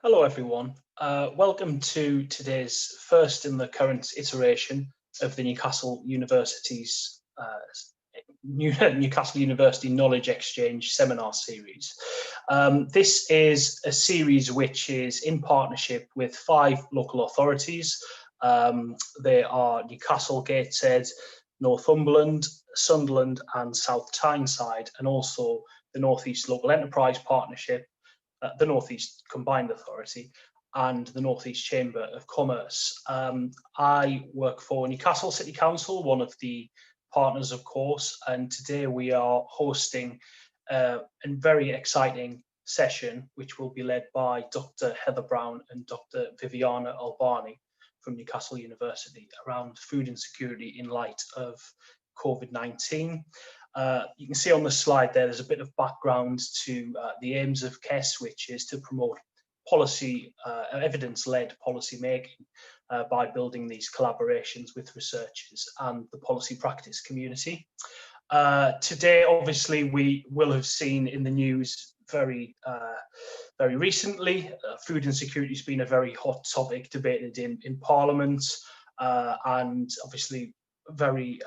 Hello everyone, welcome to today's first in the current iteration of the Newcastle University's Newcastle University Knowledge Exchange seminar series. This is a series which is in partnership with 5 local authorities. They are Newcastle, Gateshead, Northumberland, Sunderland and South Tyneside, and also the North East Local Enterprise Partnership, the North East Combined Authority, and the North East Chamber of Commerce. I work for Newcastle City Council, one of the partners, of course, and today we are hosting a very exciting session which will be led by Dr. Heather Brown and Dr. Viviana Albani from Newcastle University around food insecurity in light of COVID-19. You can see on the slide there's a bit of background to the aims of KESS, which is to promote policy, evidence-led policy making by building these collaborations with researchers and the policy practice community. Today, obviously, we will have seen in the news very recently, food insecurity has been a very hot topic debated in Parliament, and obviously very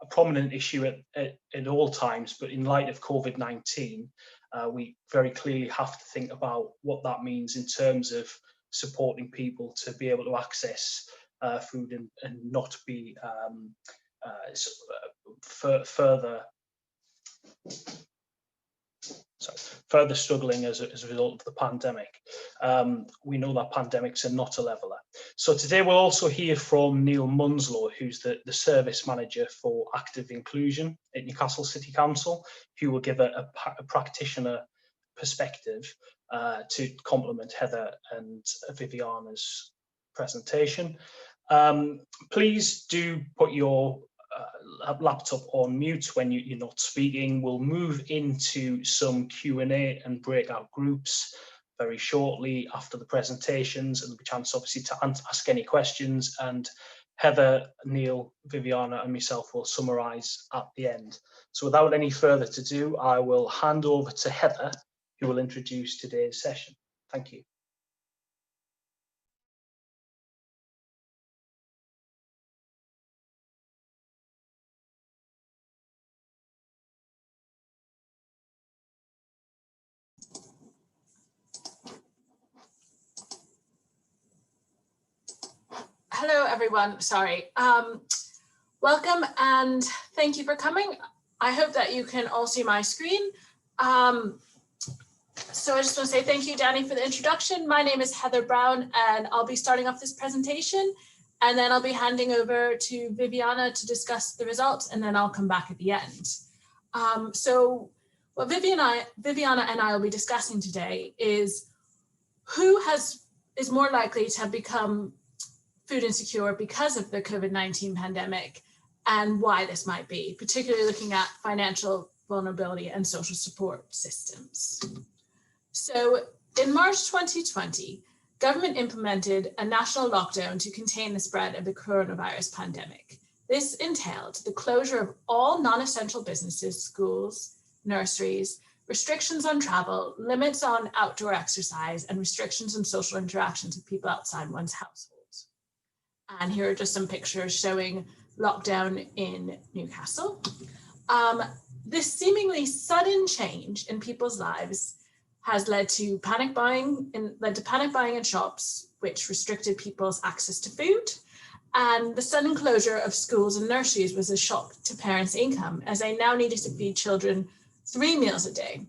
a prominent issue at all times, but in light of COVID-19, we very clearly have to think about what that means in terms of supporting people to be able to access food and not be further struggling as a result of the pandemic. We know that pandemics are not a leveller. So today we'll also hear from Neil Munslow, who's the service manager for active inclusion at Newcastle City Council, who will give a practitioner perspective to complement Heather and Viviana's presentation. Please do put your laptop on mute when you're not speaking. We'll move into some Q&A and breakout groups very shortly after the presentations, and there'll be a chance obviously to ask any questions, and Heather, Neil, Viviana and myself will summarise at the end. So without any further ado, I will hand over to Heather, who will introduce today's session. Thank you. Hello, everyone. Sorry. Welcome and thank you for coming. I hope that you can all see my screen. So I just want to say thank you, Danny, for the introduction. My name is Heather Brown, and I'll be starting off this presentation, and then I'll be handing over to Viviana to discuss the results, and then I'll come back at the end. So what Viviana and I will be discussing today is who is more likely to have become food insecure because of the COVID-19 pandemic and why this might be, particularly looking at financial vulnerability and social support systems. So in March 2020, government implemented a national lockdown to contain the spread of the coronavirus pandemic. This entailed the closure of all non-essential businesses, schools, nurseries, restrictions on travel, limits on outdoor exercise, and restrictions on social interactions with people outside one's household. And here are just some pictures showing lockdown in Newcastle. This seemingly sudden change in people's lives has led to panic buying in shops, which restricted people's access to food. And the sudden closure of schools and nurseries was a shock to parents' income, as they now needed to feed children 3 meals a day.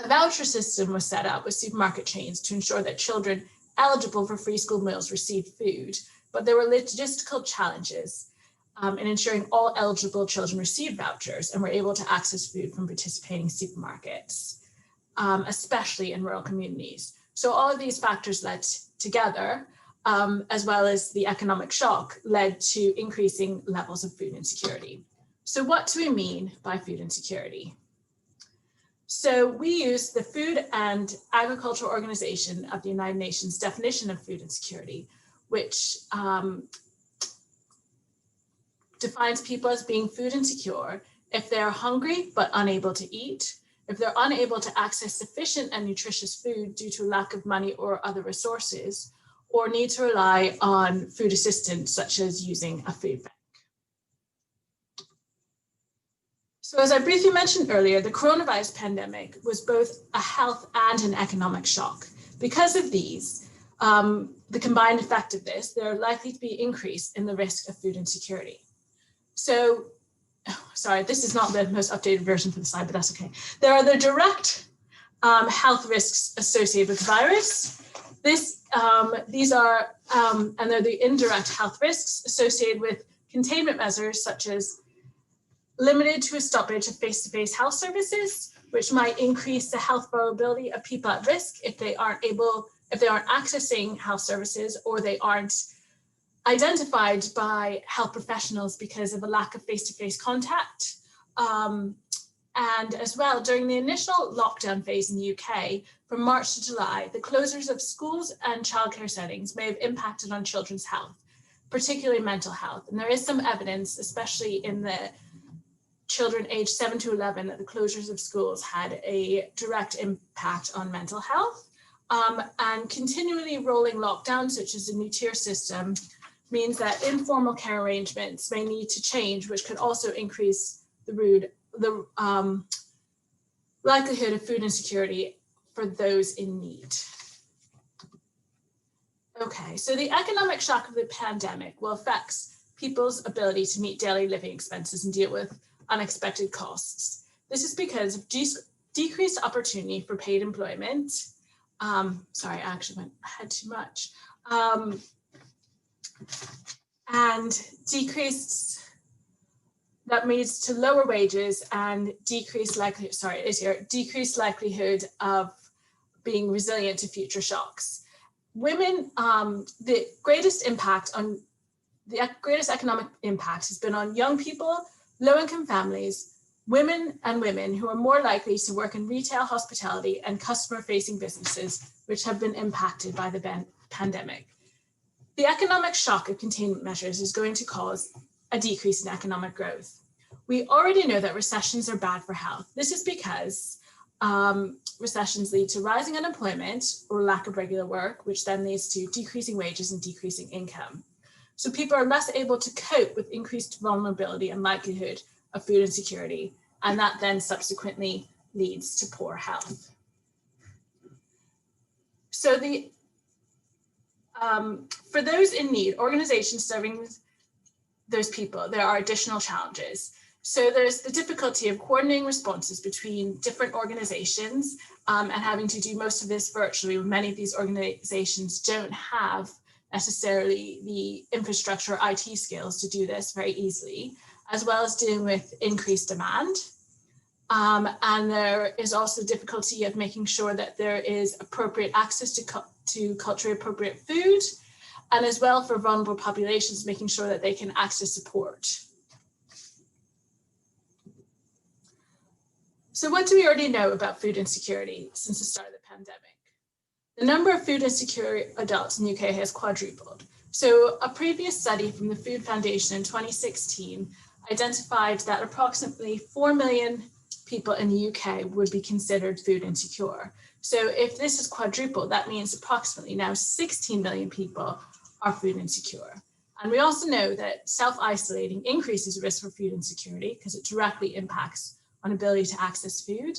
A voucher system was set up with supermarket chains to ensure that children eligible for free school meals received food, but there were logistical challenges in ensuring all eligible children received vouchers and were able to access food from participating supermarkets, especially in rural communities. So all of these factors led together, as well as the economic shock, led to increasing levels of food insecurity. So what do we mean by food insecurity? So we use the Food and Agriculture Organization of the United Nations definition of food insecurity, which defines people as being food insecure if they're hungry but unable to eat, if they're unable to access sufficient and nutritious food due to lack of money or other resources, or need to rely on food assistance, such as using a food bank. So as I briefly mentioned earlier, the coronavirus pandemic was both a health and an economic shock. Because of these, the combined effect of this, there are likely to be increase in the risk of food insecurity. So, sorry, this is not the most updated version for the slide, but that's okay. There are the direct health risks associated with the virus. These are, and they're the indirect health risks associated with containment measures, such as limited to a stoppage of face-to-face health services, which might increase the health vulnerability of people at risk if they aren't accessing health services, or they aren't identified by health professionals because of a lack of face-to-face contact. And as well, during the initial lockdown phase in the UK, from March to July, the closures of schools and childcare settings may have impacted on children's health, particularly mental health. And there is some evidence, especially in the children aged 7 to 11, that the closures of schools had a direct impact on mental health. And continually rolling lockdowns, such as the new tier system, means that informal care arrangements may need to change, which could also increase the likelihood of food insecurity for those in need. Okay, so the economic shock of the pandemic will affect people's ability to meet daily living expenses and deal with unexpected costs. This is because of decreased opportunity for paid employment. Sorry, I actually went ahead too much. And that leads to lower wages and decreased likelihood of being resilient to future shocks. Women, the greatest economic impact has been on young people, low-income families, women who are more likely to work in retail, hospitality, and customer-facing businesses, which have been impacted by the pandemic. The economic shock of containment measures is going to cause a decrease in economic growth. We already know that recessions are bad for health. This is because recessions lead to rising unemployment or lack of regular work, which then leads to decreasing wages and decreasing income. So people are less able to cope with increased vulnerability and likelihood of food insecurity, and that then subsequently leads to poor health. So for those in need, organizations serving those people, there are additional challenges. So there's the difficulty of coordinating responses between different organizations and having to do most of this virtually. Many of these organizations don't have necessarily the infrastructure or IT skills to do this very easily, as well as dealing with increased demand. And there is also difficulty of making sure that there is appropriate access to culturally appropriate food, and as well for vulnerable populations, making sure that they can access support. So what do we already know about food insecurity since the start of the pandemic? The number of food insecure adults in the UK has quadrupled. So a previous study from the Food Foundation in 2016 identified that approximately 4 million people in the UK would be considered food insecure. So if this is quadrupled, that means approximately now 16 million people are food insecure. And we also know that self-isolating increases risk for food insecurity because it directly impacts on ability to access food,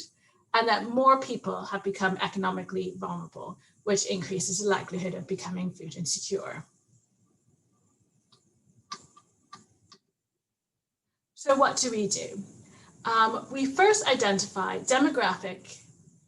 and that more people have become economically vulnerable, which increases the likelihood of becoming food insecure. So what do? We first identify demographic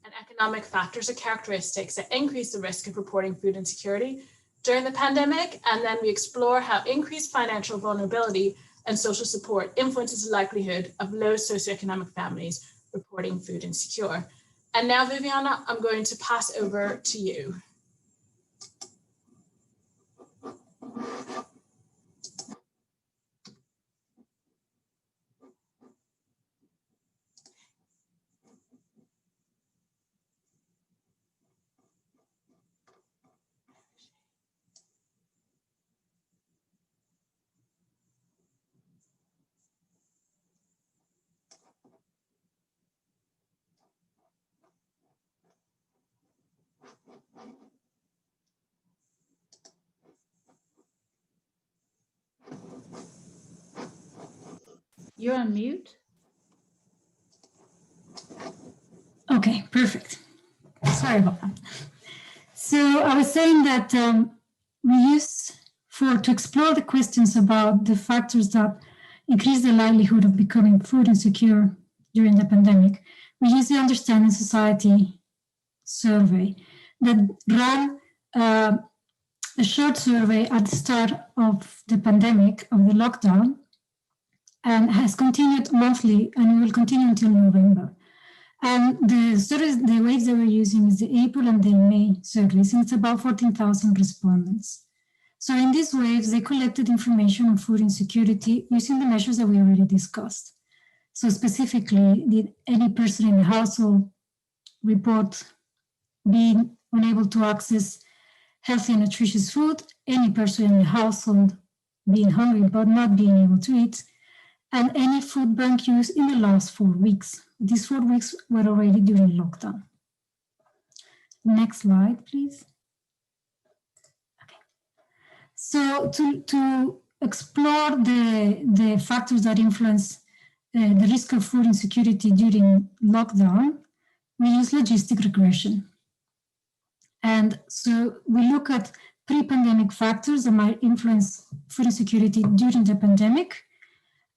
and economic factors or characteristics that increase the risk of reporting food insecurity during the pandemic, and then we explore how increased financial vulnerability and social support influences the likelihood of low socioeconomic families reporting food insecure. And now, Viviana, I'm going to pass over to you. You're on mute. Okay, perfect. Sorry about that. So I was saying that we use to explore the questions about the factors that increase the likelihood of becoming food insecure during the pandemic. We use the Understanding Society survey that ran a short survey at the start of the pandemic, of the lockdown, and has continued monthly and will continue until November. And the waves that we're using is the April and the May surveys, and it's about 14,000 respondents. So in these waves, they collected information on food insecurity using the measures that we already discussed. So specifically, did any person in the household report being unable to access healthy and nutritious food, any person in the household being hungry but not being able to eat, and any food bank use in the last 4 weeks. These 4 weeks were already during lockdown. Next slide, please. Okay. So to explore the factors that influence the risk of food insecurity during lockdown, we use logistic regression. And so we look at pre-pandemic factors that might influence food insecurity during the pandemic.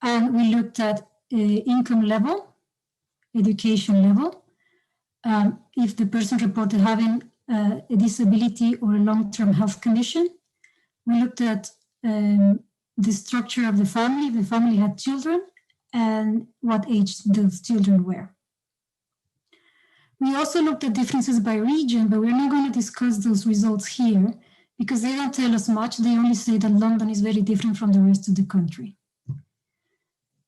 And we looked at income level, education level, if the person reported having a disability or a long-term health condition. We looked at the structure of the family, if the family had children, and what age those children were. We also looked at differences by region, but we're not going to discuss those results here because they don't tell us much. They only say that London is very different from the rest of the country.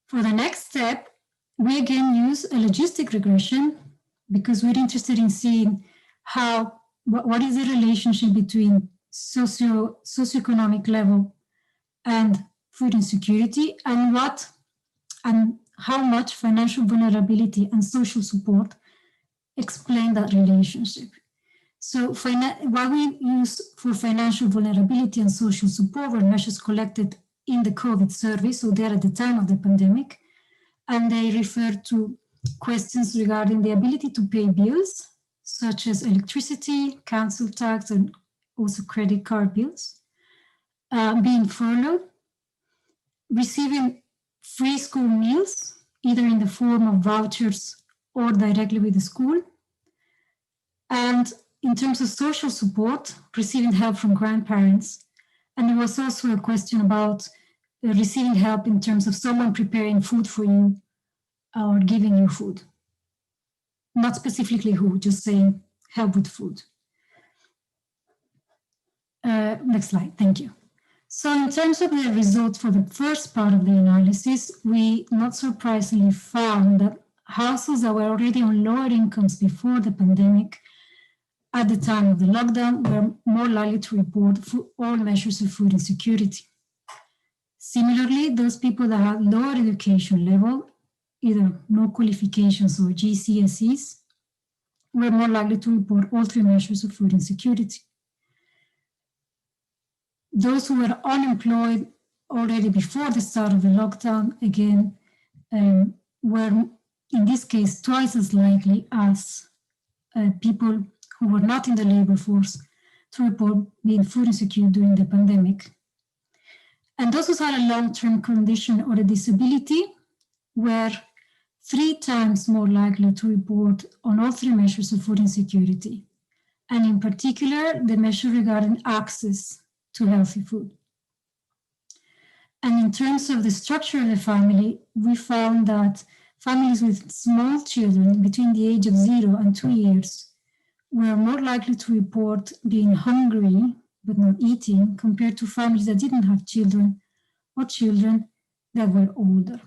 For the next step, we again use a logistic regression because we're interested in seeing what is the relationship between socioeconomic level and food insecurity, and how much financial vulnerability and social support explain that relationship. So what we use for financial vulnerability and social support were measures collected in the COVID survey, so they're at the time of the pandemic, and they refer to questions regarding the ability to pay bills, such as electricity, council tax, and also credit card bills, being furloughed, receiving free school meals, either in the form of vouchers or directly with the school, and in terms of social support, receiving help from grandparents. And there was also a question about receiving help in terms of someone preparing food for you or giving you food. Not specifically who, just saying help with food. Next slide, thank you. So in terms of the results for the first part of the analysis, we not surprisingly found that households that were already on lower incomes before the pandemic at the time of the lockdown were more likely to report all measures of food insecurity. Similarly, those people that had lower education level, either no qualifications or GCSEs, were more likely to report all 3 measures of food insecurity. Those who were unemployed already before the start of the lockdown, again, were in this case twice as likely as people who were not in the labor force to report being food insecure during the pandemic. And those who had a long-term condition or a disability were 3 times more likely to report on all 3 measures of food insecurity, and in particular, the measure regarding access to healthy food. And in terms of the structure of the family, we found that families with small children between the age of 0 and 2 years were more likely to report being hungry but not eating compared to families that didn't have children or children that were older.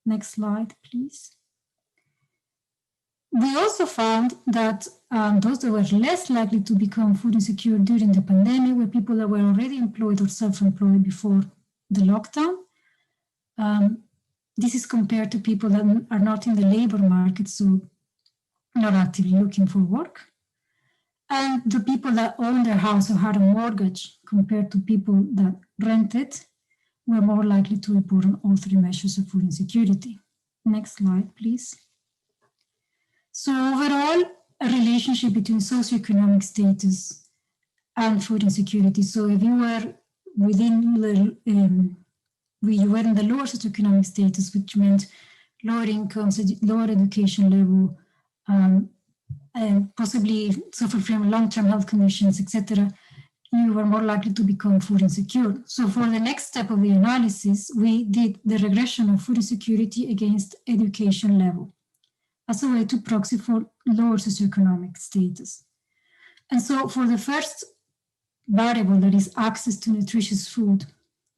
Next slide, please. We also found that those that were less likely to become food insecure during the pandemic were people that were already employed or self-employed before the lockdown. This is compared to people that are not in the labor market, so not actively looking for work. And the people that own their house or had a mortgage compared to people that rented were more likely to report on all three measures of food insecurity. Next slide, please. So overall, a relationship between socioeconomic status and food insecurity. So if you were within the, you were in the lower socioeconomic status, which meant lower incomes, lower education level, and possibly suffer from long-term health conditions, etc., you were more likely to become food insecure. So for the next step of the analysis, we did the regression of food insecurity against education level as a way to proxy for lower socioeconomic status. And so for the first variable, that is access to nutritious food,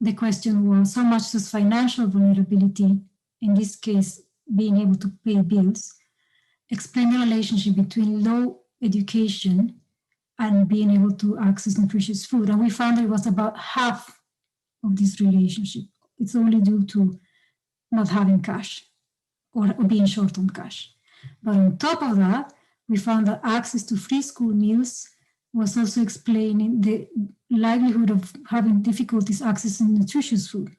the question was how much does financial vulnerability, in this case, being able to pay bills, explain the relationship between low education and being able to access nutritious food. And we found that it was about half of this relationship. It's only due to not having cash or being short on cash. But on top of that, we found that access to free school meals was also explaining the likelihood of having difficulties accessing nutritious food.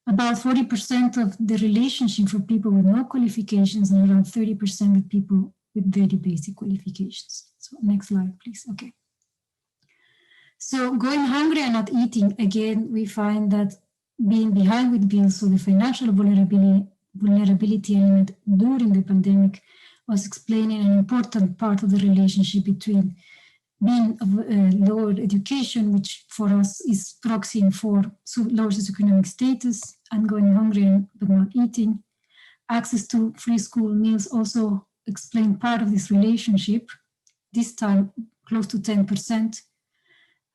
About 40% of the relationship for people with no qualifications and around 30% with people with very basic qualifications. So next slide, please. Okay. So going hungry and not eating, again, we find that being behind with bills, so the financial vulnerability element during the pandemic was explaining an important part of the relationship between being of lower education, which for us is proxying for lower socioeconomic status, and going hungry but not eating. Access to free school meals also explain part of this relationship, this time close to 10%.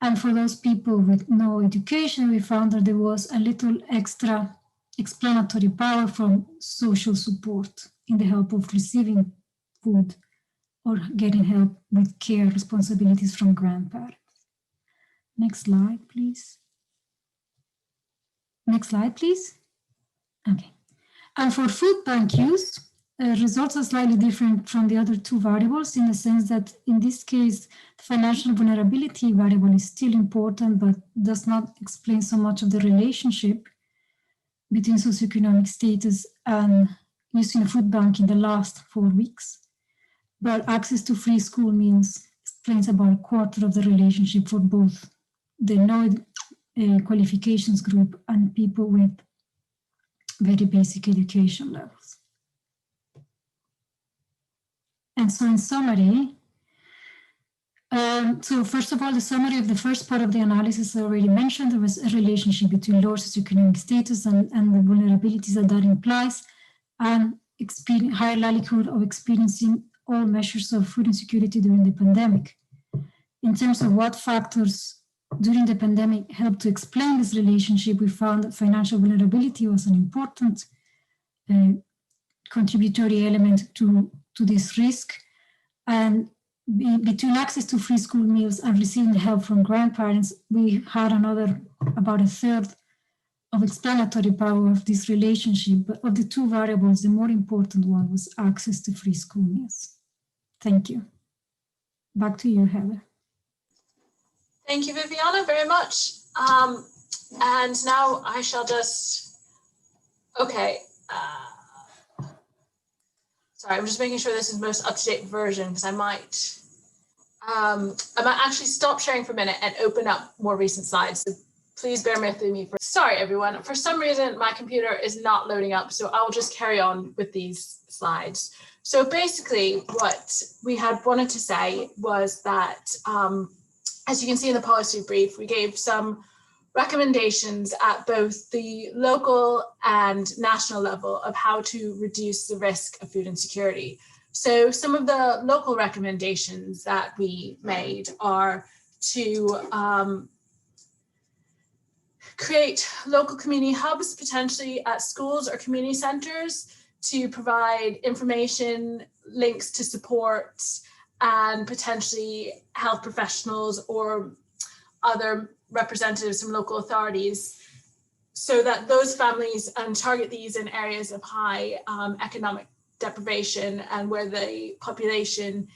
And for those people with no education, we found that there was a little extra explanatory power from social support in the help of receiving food or getting help with care responsibilities from grandparents. Next slide, please. Next slide, please. Okay. And for food bank use, results are slightly different from the other two variables in the sense that in this case, the financial vulnerability variable is still important, but does not explain so much of the relationship between socioeconomic status and using a food bank in the last 4 weeks. But access to free school meals explains about a quarter of the relationship for both the no qualifications group and people with very basic education levels. And so in summary, so first of all, the summary of the first part of the analysis I already mentioned, there was a relationship between lower socioeconomic status and the vulnerabilities that implies, and higher likelihood of experiencing all measures of food insecurity during the pandemic. In terms of what factors during the pandemic helped to explain this relationship, we found that financial vulnerability was an important contributory element to this risk. And between access to free school meals and receiving help from grandparents, we had about a third of explanatory power of this relationship. But of the two variables, the more important one was access to free school meals. Thank you. Back to you, Heather. Thank you, Viviana, very much. And now I shall just, okay. Sorry, I'm just making sure this is the most up-to-date version because I might actually stop sharing for a minute and open up more recent slides. So please bear with me. Sorry, everyone. For some reason, my computer is not loading up, so I'll just carry on with these slides. So basically, what we had wanted to say was that, as you can see in the policy brief, we gave some recommendations at both the local and national level of how to reduce the risk of food insecurity. So some of the local recommendations that we made are to create local community hubs, potentially at schools or community centers, to provide information, links to support, and potentially health professionals or other representatives from local authorities, so that those families target these in areas of high economic deprivation and where the population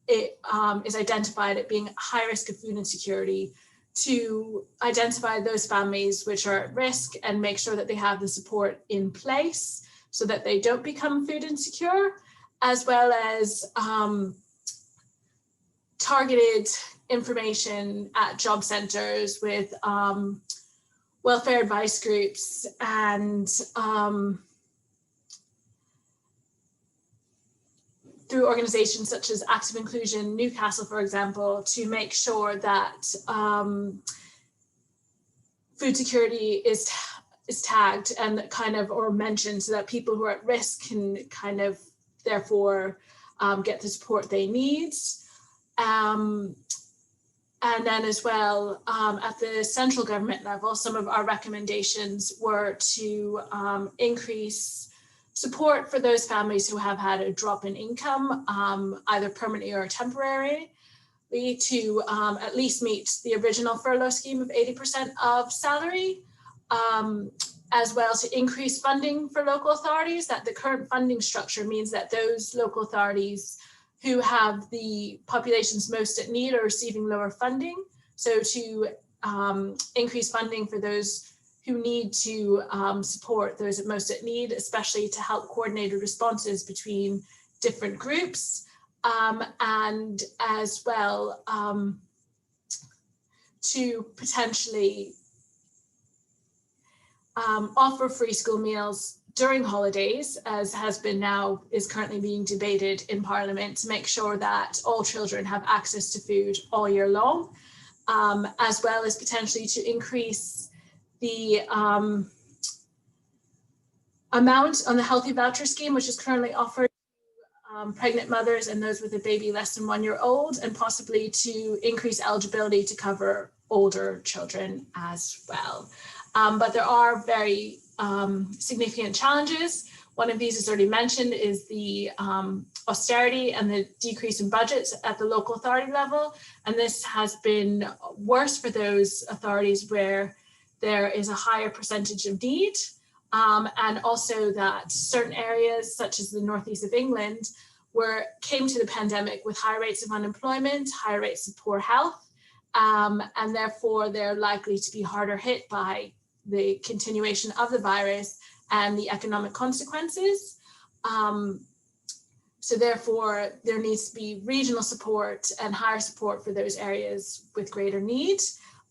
is identified at being high risk of food insecurity, to identify those families which are at risk and make sure that they have the support in place so that they don't become food insecure, as well as targeted information at job centres with welfare advice groups and through organizations such as Active Inclusion Newcastle, for example, to make sure that food security is tagged and kind of or mentioned so that people who are at risk can kind of therefore get the support they need. And then as well, at the central government level, some of our recommendations were to increase support for those families who have had a drop in income, either permanently or temporarily, to at least meet the original furlough scheme of 80% of salary, as well to increase funding for local authorities. That the current funding structure means that those local authorities who have the populations most at need are receiving lower funding. So to increase funding for those who need to support those most at need, especially to help coordinated responses between different groups, and as well to potentially offer free school meals during holidays, as is currently being debated in Parliament, to make sure that all children have access to food all year long, as well as potentially to increase the amount on the healthy voucher scheme, which is currently offered to pregnant mothers and those with a baby less than 1 year old, and possibly to increase eligibility to cover older children as well. But there are very significant challenges. One of these is already mentioned is the austerity and the decrease in budgets at the local authority level. And this has been worse for those authorities where there is a higher percentage of need, and also that certain areas such as the northeast of England came to the pandemic with high rates of unemployment, high rates of poor health, and therefore they're likely to be harder hit by the continuation of the virus and the economic consequences. So therefore there needs to be regional support and higher support for those areas with greater need.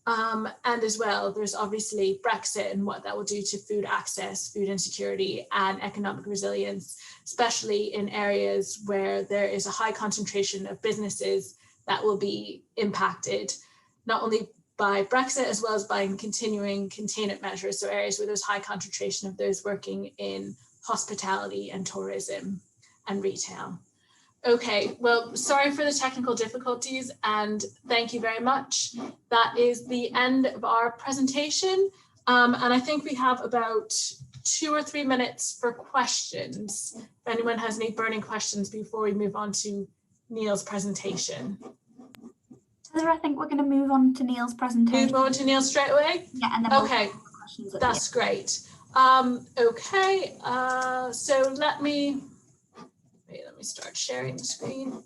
And as well, there's obviously Brexit and what that will do to food access, food insecurity, and economic resilience, especially in areas where there is a high concentration of businesses that will be impacted, not only by Brexit, as well as by continuing containment measures. So areas where there's high concentration of those working in hospitality and tourism and retail. Okay, well, sorry for the technical difficulties and thank you very much. That is the end of our presentation. And I think we have about 2 or 3 minutes for questions. If anyone has any burning questions before we move on to Neil's presentation. I think we're going to move on to Neil's presentation. Move on to Neil straight away? Yeah, and then okay, we'll that's great. Okay, so let me start sharing the screen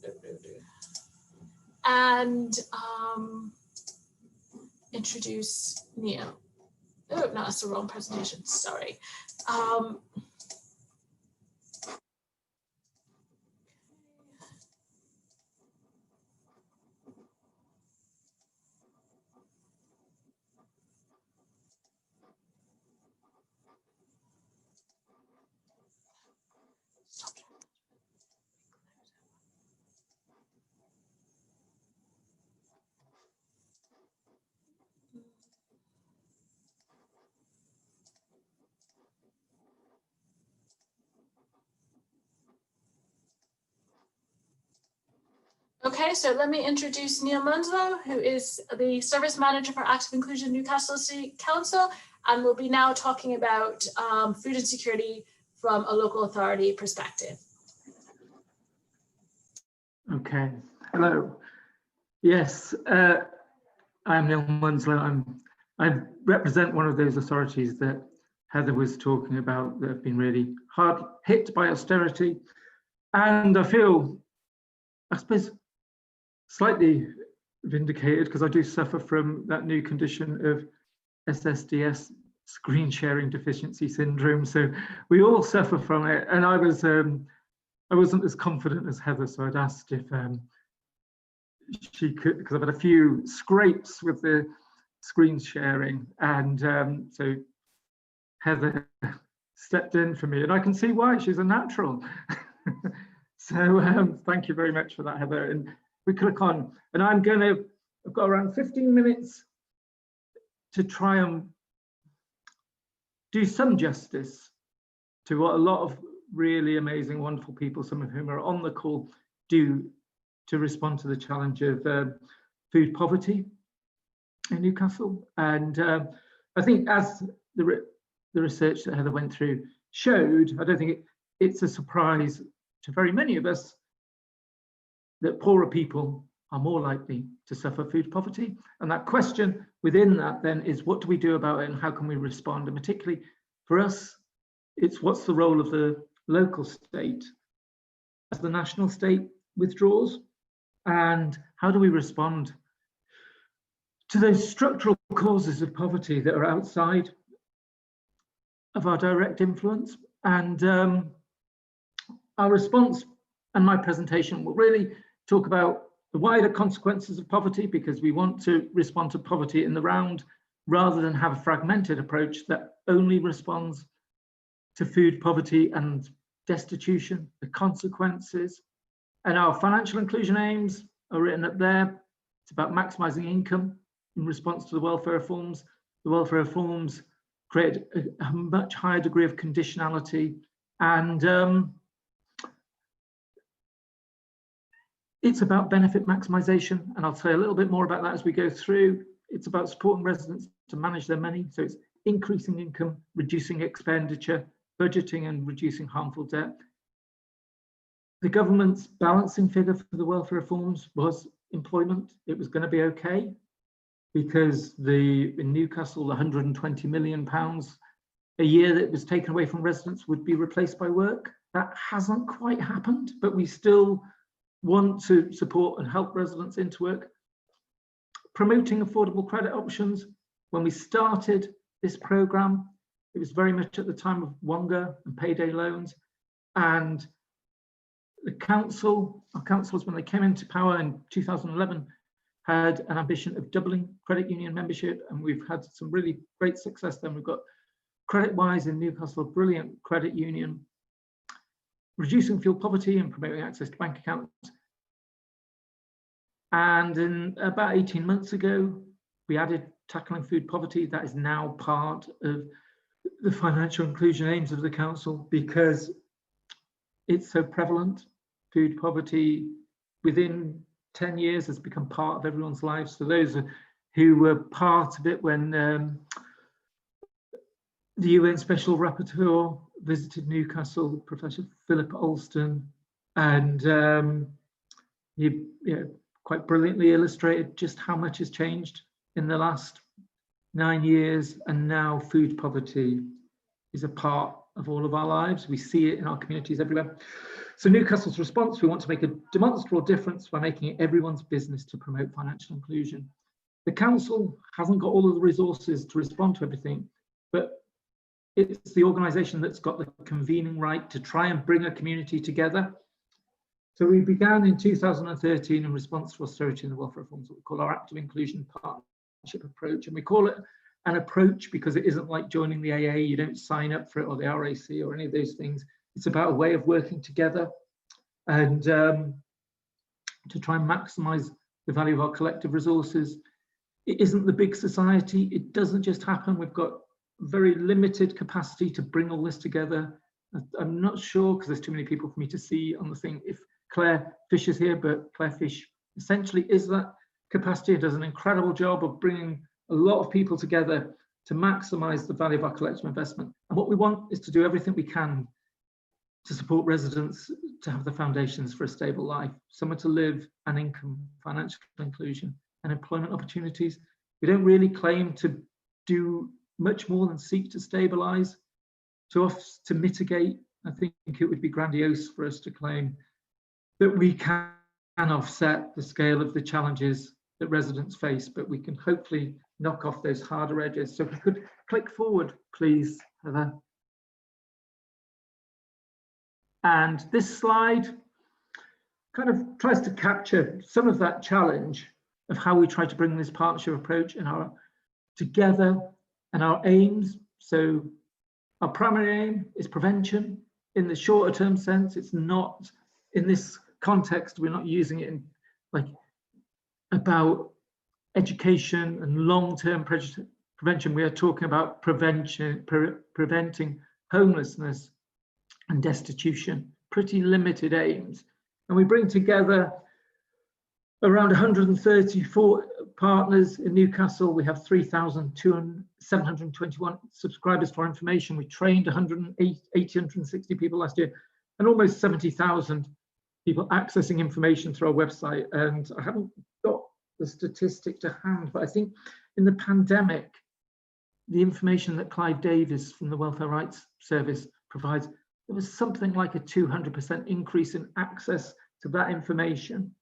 and introduce Neil. Oh, no, that's the wrong presentation, sorry. Okay, so let me introduce Neil Munslow, who is the Service Manager for Active Inclusion Newcastle City Council, and we'll be now talking about food insecurity from a local authority perspective. Okay, hello. Yes, I'm Neil Munslow. I represent one of those authorities that Heather was talking about that have been really hard hit by austerity. And I feel, I suppose, slightly vindicated because I do suffer from that new condition of SSDS, screen sharing deficiency syndrome. So we all suffer from it. And I wasn't as confident as Heather, so I'd asked if she could, because I've had a few scrapes with the screen sharing, and so Heather stepped in for me, and I can see why. She's a natural. So thank you very much for that, Heather. And we click on, and I've got around 15 minutes to try and do some justice to what a lot of really amazing, wonderful people, some of whom are on the call, do to respond to the challenge of food poverty in Newcastle. And I think as the research that Heather went through showed, I don't think it's a surprise to very many of us that poorer people are more likely to suffer food poverty. And that question within that then is, what do we do about it and how can we respond? And particularly for us, it's what's the role of the local state as the national state withdraws, and how do we respond to those structural causes of poverty that are outside of our direct influence. And our response and my presentation will really talk about the wider consequences of poverty, because we want to respond to poverty in the round rather than have a fragmented approach that only responds to food poverty and destitution, the consequences. And our financial inclusion aims are written up there. It's about maximising income in response to the welfare reforms. The welfare reforms create a much higher degree of conditionality, and it's about benefit maximisation, and I'll say a little bit more about that as we go through. It's about supporting residents to manage their money, so it's increasing income, reducing expenditure, budgeting and reducing harmful debt. The government's balancing figure for the welfare reforms was employment. It was going to be okay, because in Newcastle, the £120 million a year that was taken away from residents would be replaced by work. That hasn't quite happened, but we still want to support and help residents into work. Promoting affordable credit options. When we started this programme, it was very much at the time of Wonga and payday loans, and the council, our councils, when they came into power in 2011, had an ambition of doubling credit union membership, and we've had some really great success then. We've got CreditWise in Newcastle, a brilliant credit union, reducing fuel poverty and promoting access to bank accounts. And in about 18 months ago, we added tackling food poverty. That is now part of the financial inclusion aims of the council, because it's so prevalent. Food poverty within 10 years has become part of everyone's lives. So those who were part of it when the UN Special Rapporteur visited Newcastle, Professor Philip Alston, and he quite brilliantly illustrated just how much has changed in the last 9 years, and now food poverty is a part of all of our lives. We see it in our communities everywhere. So Newcastle's response, we want to make a demonstrable difference by making it everyone's business to promote financial inclusion. The council hasn't got all of the resources to respond to everything, but it's the organisation that's got the convening right to try and bring a community together. So we began in 2013 in response to austerity and the welfare reforms, what we call our active inclusion partnership approach. And we call it an approach because it isn't like joining the AA. You don't sign up for it, or the RAC, or any of those things. It's about a way of working together and to try and maximise the value of our collective resources. It isn't the big society. It doesn't just happen. We've got very limited capacity to bring all this together. I'm not sure, because there's too many people for me to see on the thing, if Claire Fish is here, but Claire Fish essentially is that capacity. It does an incredible job of bringing a lot of people together to maximise the value of our collective investment. And what we want is to do everything we can to support residents to have the foundations for a stable life, somewhere to live, an income, financial inclusion, and employment opportunities. We don't really claim to do much more than seek to stabilise, to mitigate. I think it would be grandiose for us to claim that we can offset the scale of the challenges that residents face, but we can hopefully knock off those harder edges. So if we could click forward, please, Heather. And this slide kind of tries to capture some of that challenge of how we try to bring this partnership approach and our together and our aims. So our primary aim is prevention in the shorter term sense. It's not in this context, we're not using it in like about education and long-term prevention. We are talking about preventing homelessness and destitution, pretty limited aims. And we bring together around 134 partners in Newcastle. We have 3,721 subscribers to our information. We trained 860 people last year, and almost 70,000 people accessing information through our website. And I haven't got the statistic to hand, but I think in the pandemic, the information that Clive Davis from the Welfare Rights Service provides, there was something like a 200% increase in access to that information.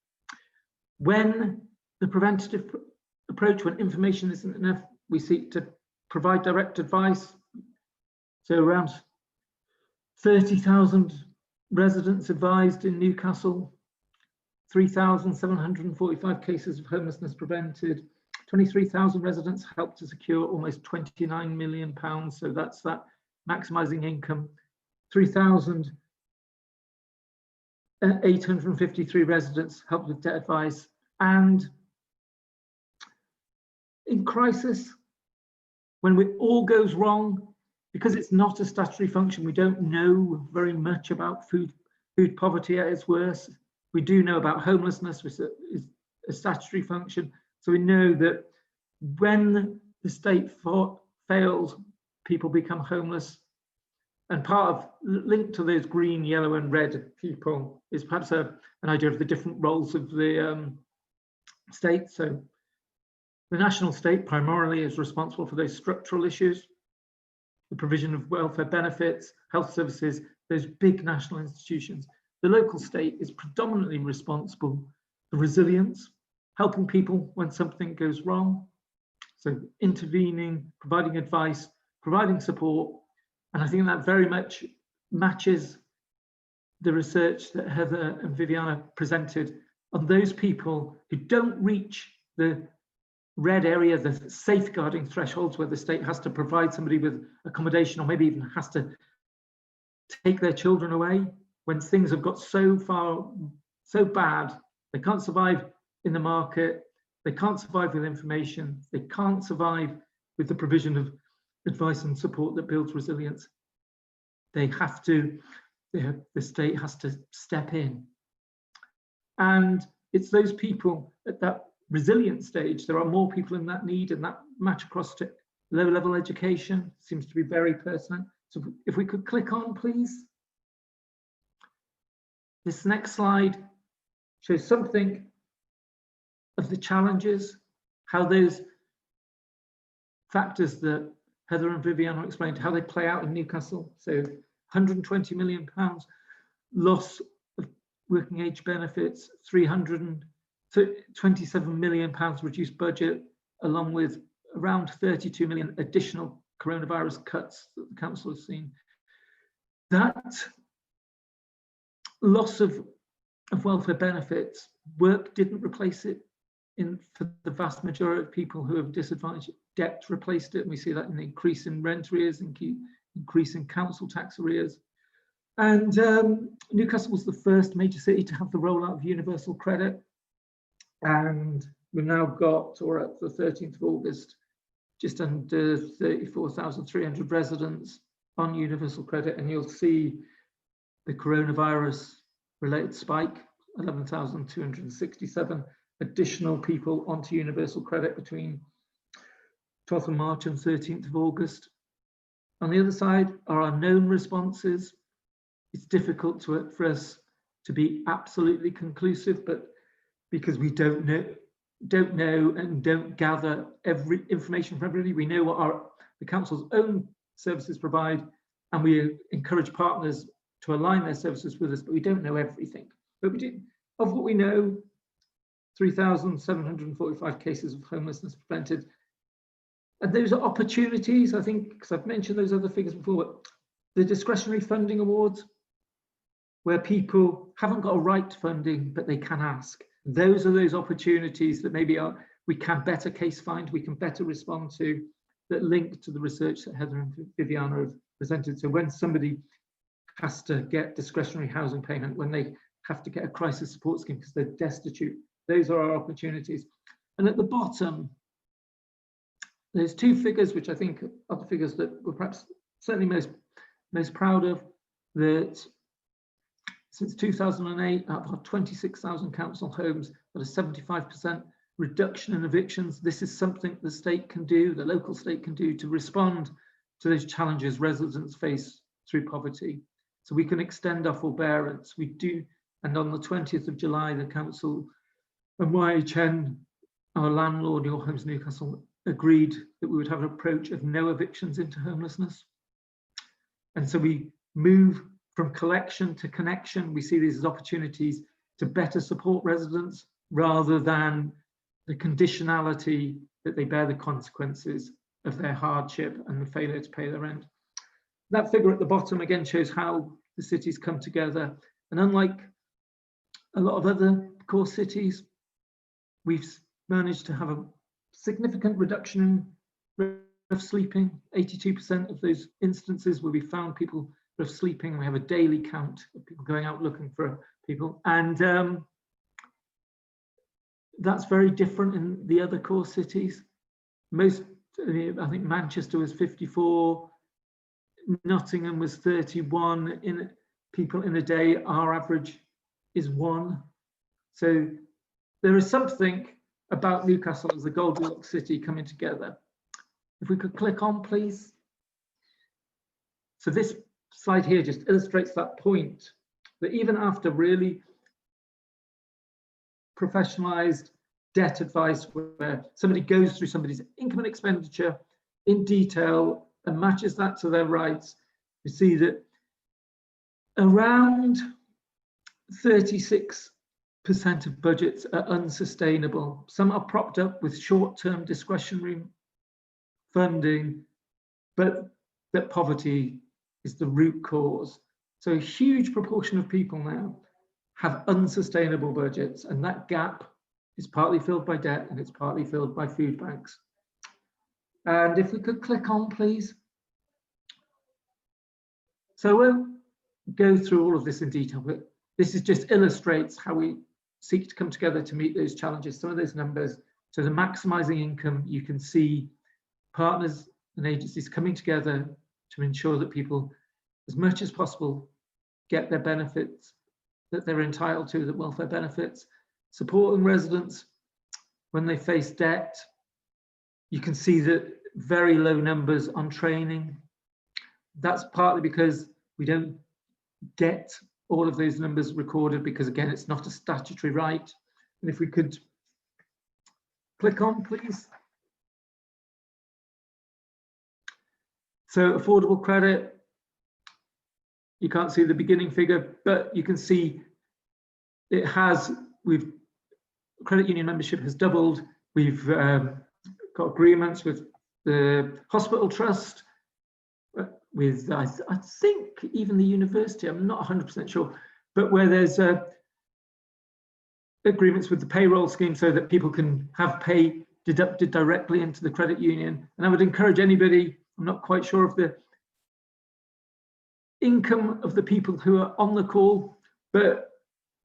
When the preventative approach, when information isn't enough, we seek to provide direct advice. So around 30,000 residents advised in Newcastle, 3,745 cases of homelessness prevented, 23,000 residents helped to secure almost £29 million. So that's that maximising income. 3,853 residents helped with debt advice. And in crisis, when it all goes wrong, because it's not a statutory function, we don't know very much about food poverty at its worst. We do know about homelessness, which is a statutory function. So we know that when the state fails, people become homeless. And part of linked to those green, yellow, and red people is perhaps an idea of the different roles of the state. So the national state primarily is responsible for those structural issues, the provision of welfare benefits, health services, those big national institutions. The local state is predominantly responsible for resilience, helping people when something goes wrong. So intervening, providing advice, providing support. And I think that very much matches the research that Heather and Viviana presented on those people who don't reach the red area, the safeguarding thresholds where the state has to provide somebody with accommodation, or maybe even has to take their children away when things have got so bad, they can't survive in the market, they can't survive with information, they can't survive with the provision of advice and support that builds resilience. They have to, the state has to step in. And it's those people at that resilient stage, there are more people in that need, and that match across to low level education seems to be very pertinent. So if we could click on, please. This next slide shows something of the challenges, how those factors that Heather and Viviana explained, how they play out in Newcastle. So £120 million loss of working age benefits, £327 million reduced budget, along with around 32 million additional coronavirus cuts that the council has seen. That loss of welfare benefits, work didn't replace it for the vast majority of people who have disadvantaged. Debt replaced it, and we see that in the increase in rent arrears, increase in council tax arrears. And Newcastle was the first major city to have the rollout of universal credit. And we've now got, or at the 13th of August, just under 34,300 residents on universal credit. And you'll see the coronavirus related spike, 11,267 additional people onto universal credit between 12th of March and 13th of August. On the other side are our known responses. It's difficult for us to be absolutely conclusive, but because we don't know and don't gather every information from everybody, we know what the council's own services provide, and we encourage partners to align their services with us, but we don't know everything. But we do, of what we know, 3,745 cases of homelessness prevented. And those are opportunities, I think, because I've mentioned those other figures before, but the discretionary funding awards, where people haven't got a right to funding, but they can ask. Those are those opportunities that maybe we can better case find, we can better respond to, that link to the research that Heather and Viviana have presented. So when somebody has to get discretionary housing payment, when they have to get a crisis support scheme because they're destitute, those are our opportunities. And at the bottom, there's two figures which I think are the figures that we're perhaps certainly most proud of, that since 2008, out of our 26,000 council homes, at a 75% reduction in evictions. This is something the state can do, the local state can do, to respond to those challenges residents face through poverty. So we can extend our forbearance. We do, and on the 20th of July, the council and YHN, our landlord, Your Homes Newcastle, agreed that we would have an approach of no evictions into homelessness. And so we move from collection to connection. We see these as opportunities to better support residents rather than the conditionality that they bear the consequences of their hardship and the failure to pay their rent. That figure at the bottom again shows how the cities come together. And unlike a lot of other core cities, we've managed to have a significant reduction in of sleeping. 82% of those instances where we found people of sleeping, we have a daily count of people going out looking for people. And that's very different in the other core cities. Most, I think Manchester was 54, Nottingham was 31 in people in a day. Our average is 1. So there is something about Newcastle as a Goldilocks city coming together. If we could click on, please. So this slide here just illustrates that point, that even after really professionalized debt advice, where somebody goes through somebody's income and expenditure in detail and matches that to their rights, we see that around 36% of budgets are unsustainable. Some are propped up with short-term discretionary funding, but that poverty is the root cause. So a huge proportion of people now have unsustainable budgets, and that gap is partly filled by debt and it's partly filled by food banks. And if we could click on, please. So we'll go through all of this in detail, but this is just illustrates how we seek to come together to meet those challenges. Some of those numbers, so the maximizing income, you can see partners and agencies coming together to ensure that people, as much as possible, get their benefits that they're entitled to, the welfare benefits, supporting residents when they face debt. You can see that very low numbers on training. That's partly because we don't get all of those numbers recorded because, again, it's not a statutory right. And if we could click on, please. So affordable credit, you can't see the beginning figure, but you can see it has, credit union membership has doubled. We've got agreements with the hospital trust, with I think even the university, I'm not 100% sure, but where there's agreements with the payroll scheme so that people can have pay deducted directly into the credit union. And I would encourage anybody, I'm not quite sure of the income of the people who are on the call, but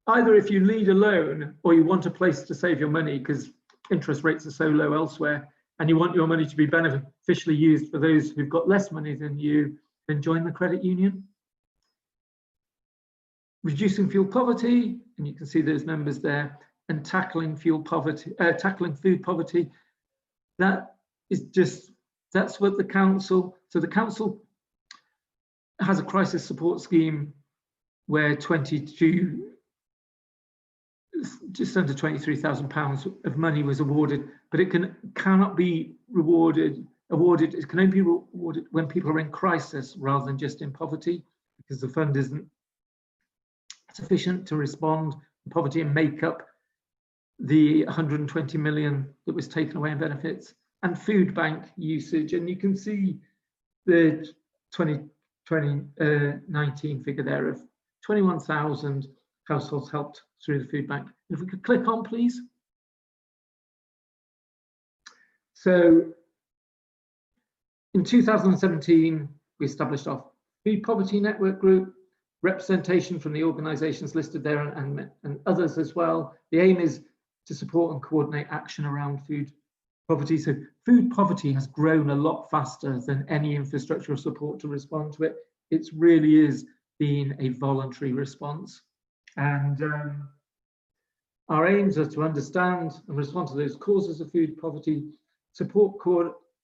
either if you lead a loan or you want a place to save your money because interest rates are so low elsewhere, and you want your money to be beneficially used for those who've got less money than you, then join the credit union. Reducing fuel poverty, and you can see those numbers there, and tackling fuel poverty, tackling food poverty. That is just, that's what the council, so the council has a crisis support scheme where just under £23,000 of money was awarded, but it cannot be awarded, it can only be awarded when people are in crisis rather than just in poverty, because the fund isn't sufficient to respond to poverty and make up the 120 million that was taken away in benefits, and food bank usage. And you can see the 2019 figure there of 21,000 households helped through the food bank. If we could click on, please. So in 2017, we established our Food Poverty Network Group, representation from the organisations listed there and others as well. The aim is to support and coordinate action around food poverty. So food poverty has grown a lot faster than any infrastructure or support to respond to it. It really is being a voluntary response. And our aims are to understand and respond to those causes of food poverty, support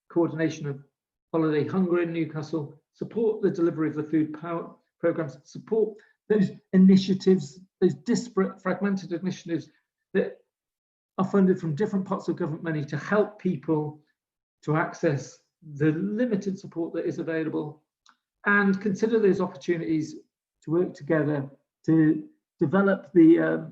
coordination of holiday hunger in Newcastle, support the delivery of the food programmes, support those initiatives, those disparate, fragmented initiatives that are funded from different parts of government money to help people to access the limited support that is available, and consider those opportunities to work together to develop the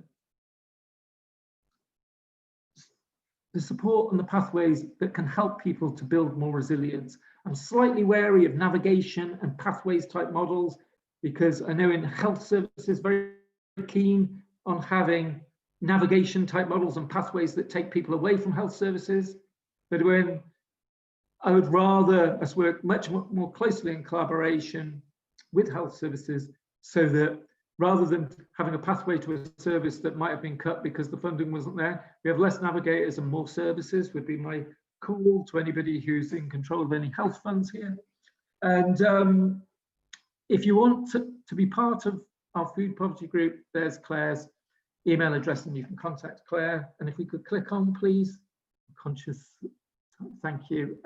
support and the pathways that can help people to build more resilience. I'm slightly wary of navigation and pathways type models, because I know in health services very keen on having navigation type models and pathways that take people away from health services. But when I would rather us work much more closely in collaboration with health services, so that rather than having a pathway to a service that might have been cut because the funding wasn't there, we have less navigators and more services, would be my call to anybody who's in control of any health funds here. And if you want to be part of our food poverty group, there's Claire's email address and you can contact Claire. And if we could click on, please. Conscious, thank you.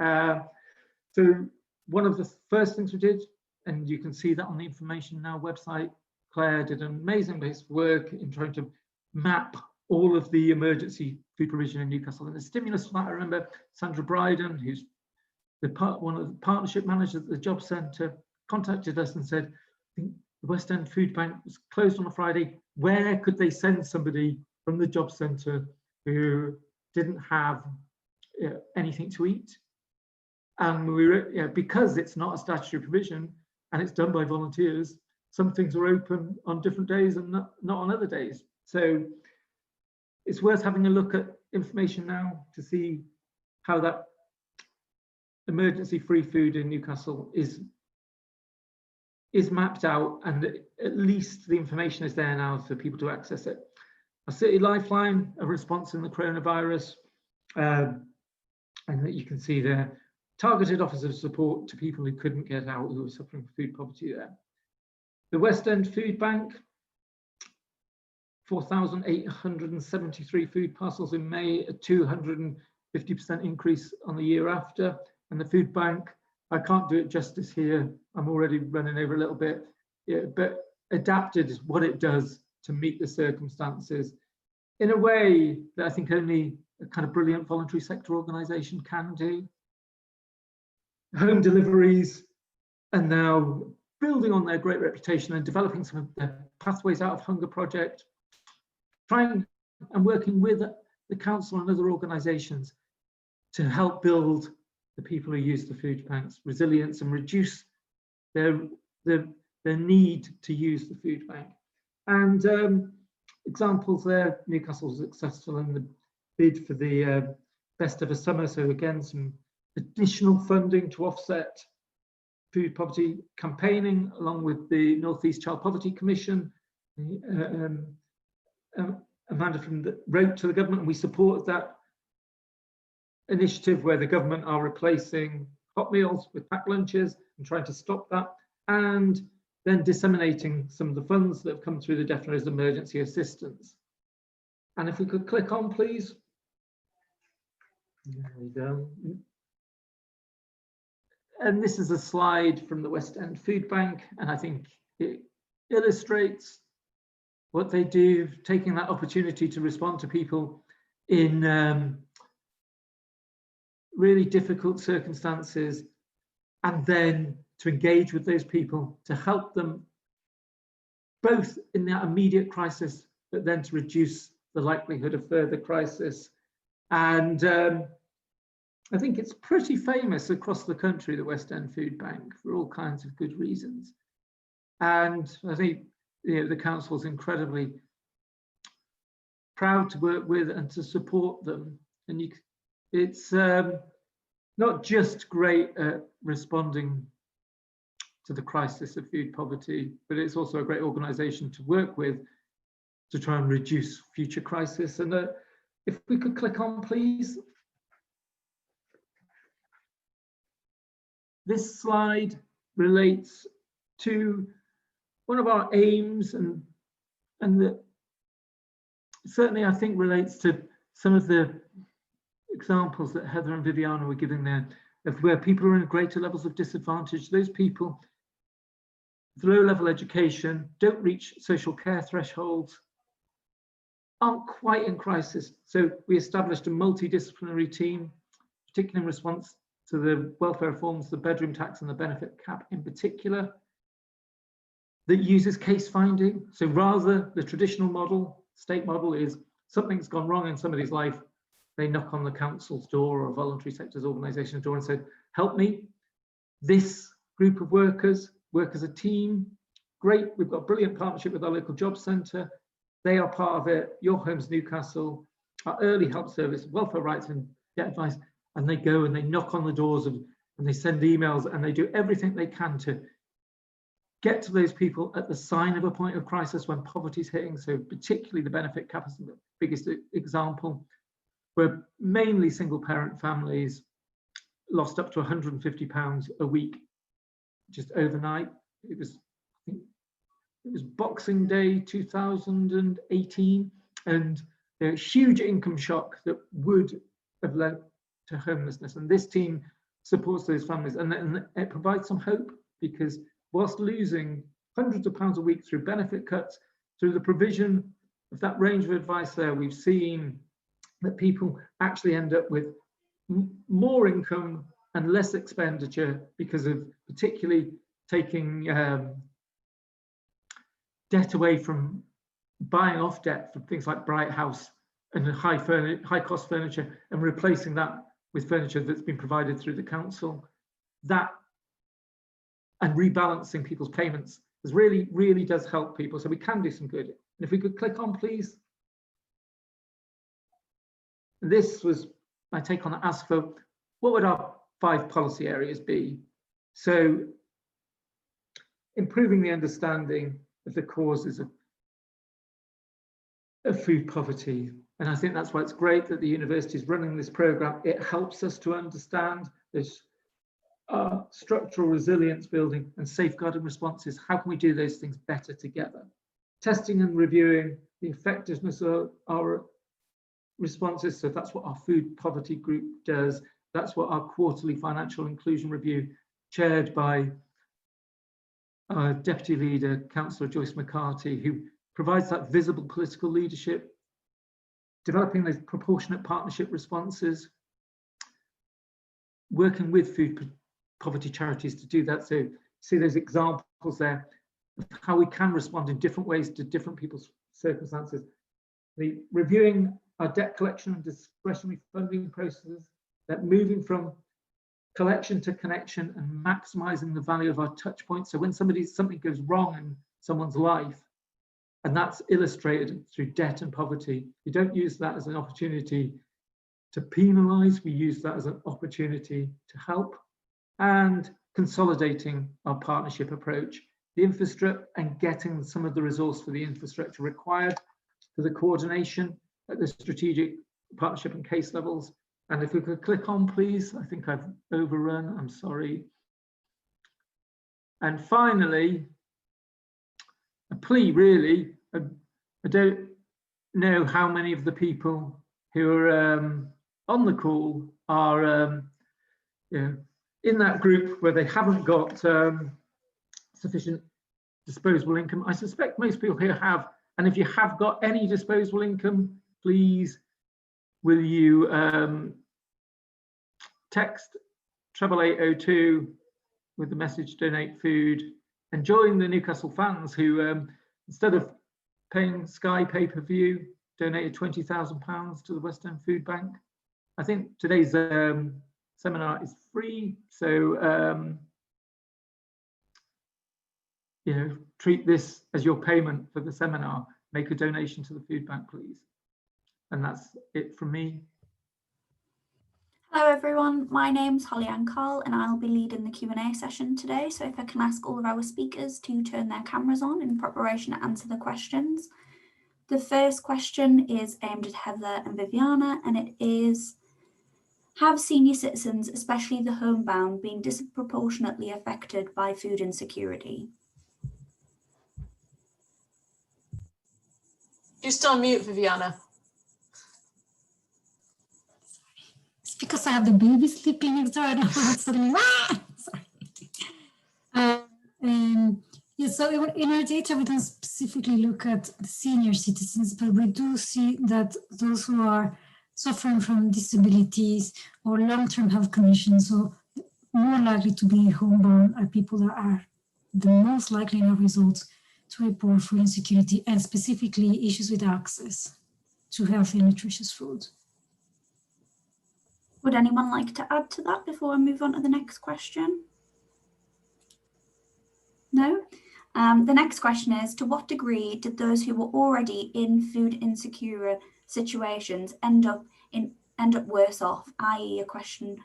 So one of the first things we did, and you can see that on the Information Now website, Claire did an amazing piece of work in trying to map all of the emergency food provision in Newcastle. And the stimulus for that, I remember Sandra Bryden, who's one of the partnership managers at the job centre, contacted us and said, I think the West End Food Bank was closed on a Friday. Where could they send somebody from the job centre who didn't have anything to eat? And we were, because it's not a statutory provision and it's done by volunteers, some things are open on different days and not on other days. So it's worth having a look at Information Now to see how that emergency free food in Newcastle is mapped out, and at least the information is there now for people to access it. A City Lifeline, a response in the coronavirus, and that you can see there, targeted offers of support to people who couldn't get out, who were suffering from food poverty there. The West End Food Bank, 4,873 food parcels in May, a 250% increase on the year after. And the food bank, I can't do it justice here, I'm already running over a little bit, but adapted is what it does to meet the circumstances in a way that I think only a kind of brilliant voluntary sector organisation can do. Home deliveries, and now building on their great reputation and developing some of their Pathways Out of Hunger project, trying and working with the council and other organisations to help build the people who use the food banks resilience and reduce their need to use the food bank. And examples there, Newcastle was successful in the bid for the Best Ever Summer, so again some additional funding to offset food poverty campaigning, along with the North East Child Poverty Commission. Amanda wrote to the government, and we support that initiative where the government are replacing hot meals with packed lunches and trying to stop that, and then disseminating some of the funds that have come through the DEFRA's emergency assistance. And if we could click on, please. There we go. And this is a slide from the West End Food Bank, and I think it illustrates what they do, taking that opportunity to respond to people in really difficult circumstances, and then to engage with those people to help them both in that immediate crisis, but then to reduce the likelihood of further crisis. And I think it's pretty famous across the country, the West End Food Bank, for all kinds of good reasons. And I think the council's incredibly proud to work with and to support them. And it's not just great at responding to the crisis of food poverty, but it's also a great organisation to work with to try and reduce future crisis. And if we could click on, please. This slide relates to one of our aims, and that certainly I think relates to some of the examples that Heather and Viviana were giving there of where people are in greater levels of disadvantage. Those people with low-level education, don't reach social care thresholds, aren't quite in crisis. So we established a multidisciplinary team, particularly in response to the welfare reforms, the bedroom tax and the benefit cap in particular, that uses case finding. So rather the traditional model, state model, is something's gone wrong in somebody's life, they knock on the council's door or a voluntary sector's organisation's door and say, help me. This group of workers work as a team. Great, we've got a brilliant partnership with our local job centre. They are part of it. Your Home's Newcastle, our early help service, welfare rights and debt advice. And they go and they knock on the doors and they send emails and they do everything they can to get to those people at the sign of a point of crisis when poverty's hitting. So particularly the benefit cap is the biggest example, where mainly single parent families lost up to £150 a week just overnight. It was Boxing Day 2018, and a huge income shock that would have led to homelessness. And this team supports those families, and it provides some hope, because whilst losing hundreds of pounds a week through benefit cuts, through the provision of that range of advice there, we've seen that people actually end up with more income and less expenditure because of particularly taking debt away from buying off debt from things like Bright House and high cost furniture, and replacing that with furniture that's been provided through the council. That and rebalancing people's payments is really does help people. So we can do some good. And if we could click on, please. This was my take on the ask for what would our 5 policy areas be. So improving the understanding of the causes of food poverty. And I think that's why it's great that the university is running this program. It helps us to understand this structural resilience building and safeguarding responses. How can we do those things better together? Testing and reviewing the effectiveness of our responses. So that's what our food poverty group does. That's what our quarterly financial inclusion review, chaired by our deputy leader, Councillor Joyce McCarthy, who provides that visible political leadership, developing those proportionate partnership responses, working with food poverty charities to do that. So see those examples there of how we can respond in different ways to different people's circumstances. The reviewing our debt collection and discretionary funding processes, that moving from collection to connection and maximizing the value of our touch points. So when something goes wrong in someone's life, and that's illustrated through debt and poverty, we don't use that as an opportunity to penalize, we use that as an opportunity to help. And consolidating our partnership approach, the infrastructure, and getting some of the resource for the infrastructure required for the coordination at the strategic partnership and case levels. And if we could click on, please. I think I've overrun, I'm sorry. And finally, a plea really. I don't know how many of the people who are on the call are in that group where they haven't got sufficient disposable income. I suspect most people here have, and if you have got any disposable income, please will you text 88802 with the message donate food, and join the Newcastle fans who instead of paying Sky pay-per-view, donated £20,000 to the West End Food Bank. I think today's seminar is free, so you know, treat this as your payment for the seminar. Make a donation to the food bank, please. And that's it from me. Hello everyone, my name's Holly-Ann Carl and I'll be leading the Q&A session today. So if I can ask all of our speakers to turn their cameras on in preparation to answer the questions. The first question is aimed at Heather and Viviana, and it is, have senior citizens, especially the homebound, been disproportionately affected by food insecurity? You're still on mute, Viviana. It's because I have the baby sleeping next door. I don't know what's suddenly. Sorry. Yeah, so in our data, we don't specifically look at the senior citizens, but we do see that those who are suffering from disabilities or long-term health conditions, so more likely to be homebound, are people that are the most likely in our results to report food insecurity, and specifically issues with access to healthy and nutritious food. Would anyone like to add to that before I move on to the next question? No? The next question is, to what degree did those who were already in food insecure situations end up worse off, i.e. a question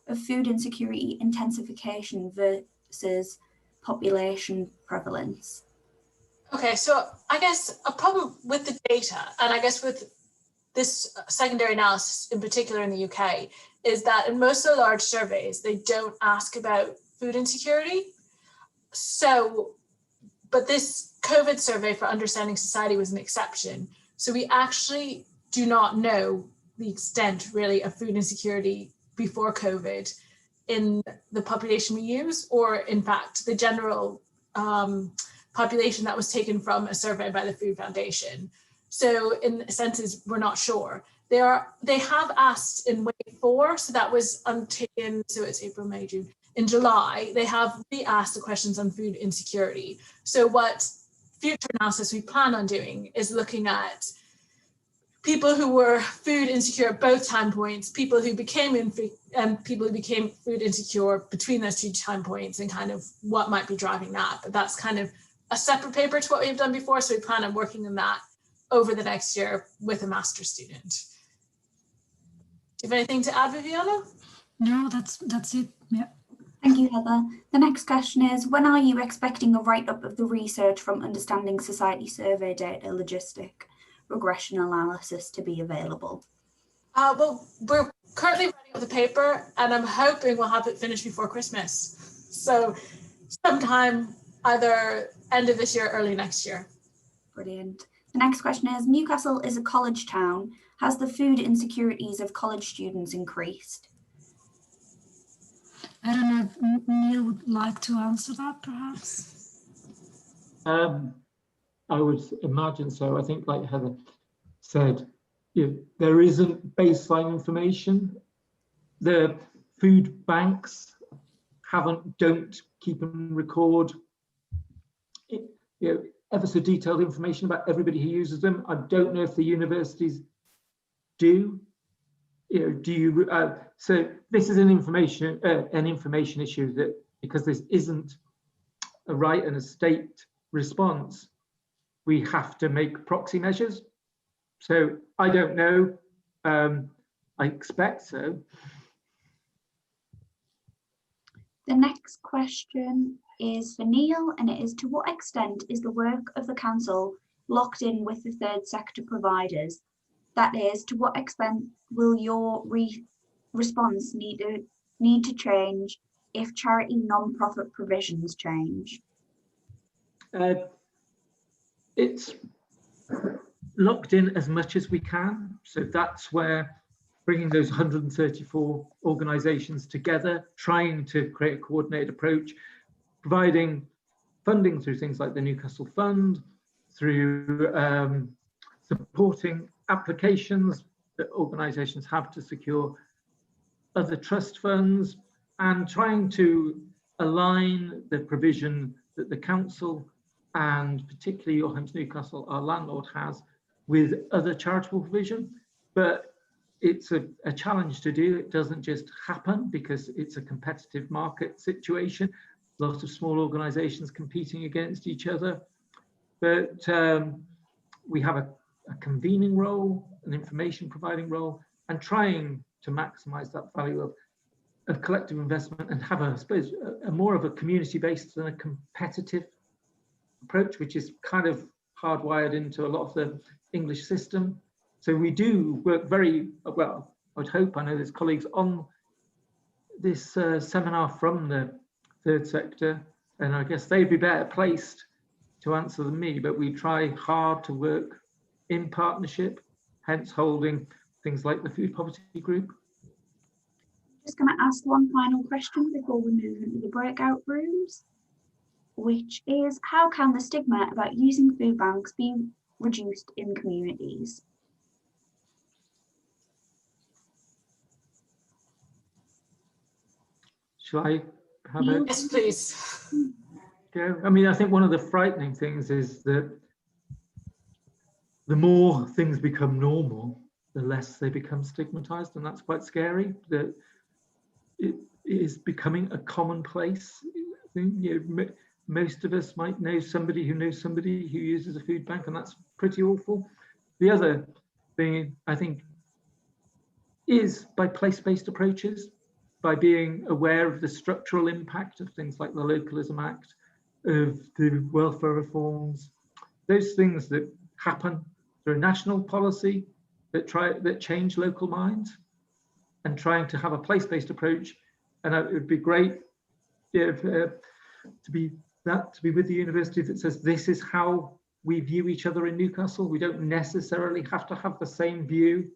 of food insecurity intensification versus population prevalence? Okay, so I guess a problem with the data, and I guess with this secondary analysis in particular in the UK, is that in most of the large surveys, they don't ask about food insecurity. So, but this COVID survey for Understanding Society was an exception. So we actually do not know the extent really of food insecurity before COVID in the population we use, or in fact, the general population that was taken from a survey by the Food Foundation. So in a sense, we're not sure. They have asked in wave 4, so that was taken, so it's April, May, June. In July, they have re-asked the questions on food insecurity. So what future analysis we plan on doing is looking at people who were food insecure at both time points, people who became food insecure between those 2 time points, and kind of what might be driving that. But that's kind of a separate paper to what we've done before. So we plan on working on that over the next year with a master's student. Do you have anything to add, Viviana? No, that's it. Yeah. Thank you, Heather. The next question is, when are you expecting a write-up of the research from Understanding Society survey data logistic regression analysis to be available? Well, we're currently writing up the paper, and I'm hoping we'll have it finished before Christmas. So sometime either end of this year, early next year. Brilliant. The next question is, Newcastle is a college town. Has the food insecurities of college students increased? I don't know if Neil would like to answer that, perhaps. I would imagine so. I think, like Heather said, there isn't baseline information. The food banks don't keep and record ever so detailed information about everybody who uses them. I don't know if the universities do. So this is an information issue, that because this isn't a right and a state response, we have to make proxy measures. So I don't know. I expect so. The next question is for Neil, and it is, to what extent is the work of the council locked in with the third sector providers? That is, to what extent will your response need to change if charity non-profit provisions change? It's locked in as much as we can. So that's where bringing those 134 organisations together, trying to create a coordinated approach, providing funding through things like the Newcastle Fund, through supporting applications that organisations have to secure other trust funds, and trying to align the provision that the council and particularly Your Homes Newcastle, our landlord, has with other charitable provision, but it's a challenge to do. It doesn't just happen because it's a competitive market situation. Lots of small organizations competing against each other. But we have a convening role, an information providing role, and trying to maximize that value of collective investment and have, I suppose, a more of a community-based than a competitive approach, which is kind of hardwired into a lot of the English system. So we do work very well. I would hope, I know there's colleagues on this seminar from the third sector, and I guess they'd be better placed to answer than me, but we try hard to work in partnership, hence holding things like the food poverty group. Just going to ask one final question before we move into the breakout rooms, which is, how can the stigma about using food banks be reduced in communities? Shall I have it? Yes, please. Go? I mean, I think one of the frightening things is that the more things become normal, the less they become stigmatized, and that's quite scary. That it is becoming a commonplace. I think, you know, most of us might know somebody who uses a food bank, and that's pretty awful. The other thing, I think, is by place-based approaches, by being aware of the structural impact of things like the Localism Act, of the welfare reforms, those things that happen through national policy that change local minds, and trying to have a place-based approach. And it would be great if, to be with the university that says this is how we view each other in Newcastle. We don't necessarily have to have the same view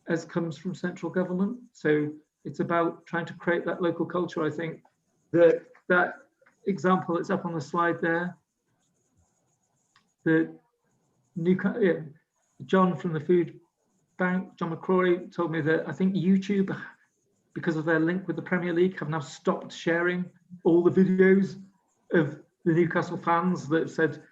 as comes from central government. So it's about trying to create that local culture. I think that example that's up on the slide there, that John from the food bank, John McCrory, told me that I think YouTube, because of their link with the Premier League, have now stopped sharing all the videos of the Newcastle fans that said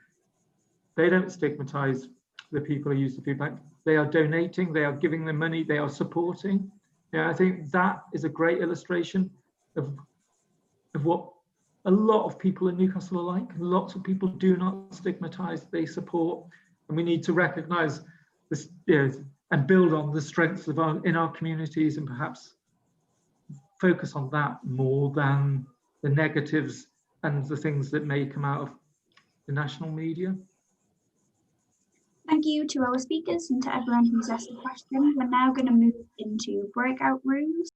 they don't stigmatize the people who use the food bank. They are donating, they are giving them money, they are supporting. Yeah, I think that is a great illustration of what a lot of people in Newcastle are like. Lots of people do not stigmatize, they support, and we need to recognize this, you know, and build on the strengths of in our communities, and perhaps focus on that more than the negatives and the things that may come out of the national media. Thank you to our speakers and to everyone who's asked a question. We're now going to move into breakout rooms.